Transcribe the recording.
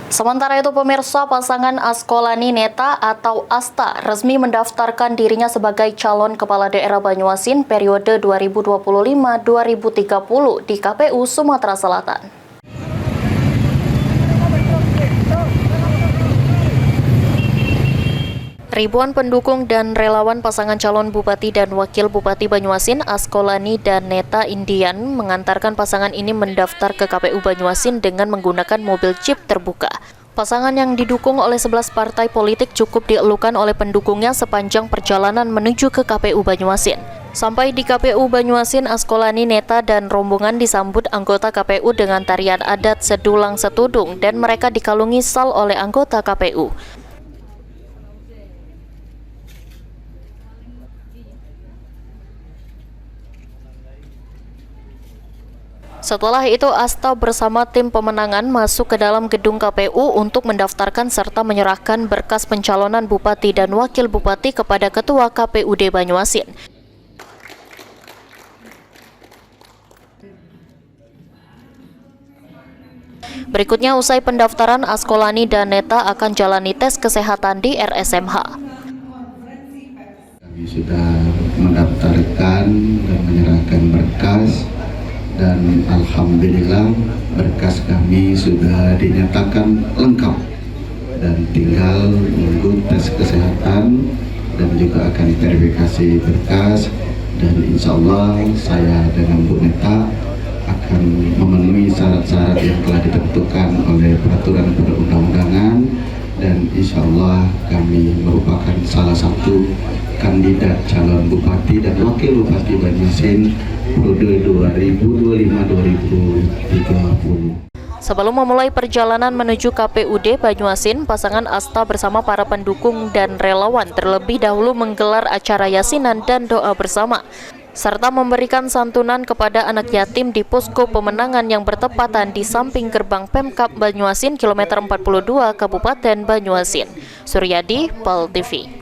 Sementara itu pemirsa, pasangan Askolani Neta atau Asta resmi mendaftarkan dirinya sebagai calon kepala daerah Banyuasin periode 2025-2030 di KPU Sumatera Selatan. Ribuan pendukung dan relawan pasangan calon Bupati dan Wakil Bupati Banyuasin Askolani dan Neta Indian mengantarkan pasangan ini mendaftar ke KPU Banyuasin dengan menggunakan mobil jeep terbuka. Pasangan yang didukung oleh 11 partai politik cukup dielukan oleh pendukungnya sepanjang perjalanan menuju ke KPU Banyuasin. Sampai di KPU Banyuasin, Askolani, Neta, dan rombongan disambut anggota KPU dengan tarian adat sedulang setudung dan mereka dikalungi sal oleh anggota KPU. Setelah itu, Asta bersama tim pemenangan masuk ke dalam gedung KPU untuk mendaftarkan serta menyerahkan berkas pencalonan Bupati dan Wakil Bupati kepada Ketua KPUD Banyuasin. Berikutnya, usai pendaftaran, Askolani dan Neta akan jalani tes kesehatan di RSMH. Kami sudah mendaftarkan dan menyerahkan berkas. Dan alhamdulillah berkas kami sudah dinyatakan lengkap dan tinggal menunggu tes kesehatan dan juga akan verifikasi berkas, dan insya Allah saya dengan Bu Neta akan memenuhi syarat-syarat yang telah ditentukan oleh peraturan perundang-undangan, dan insya Allah kami merupakan salah satu kandidat calon Bupati dan Wakil Bupati Banyuasin periode 2025-2030. Sebelum memulai perjalanan menuju KPUD Banyuasin, pasangan Asta bersama para pendukung dan relawan terlebih dahulu menggelar acara yasinan dan doa bersama, serta memberikan santunan kepada anak yatim di posko pemenangan yang bertepatan di samping gerbang Pemkab Banyuasin kilometer 42 Kabupaten Banyuasin. Suryadi, PAL TV.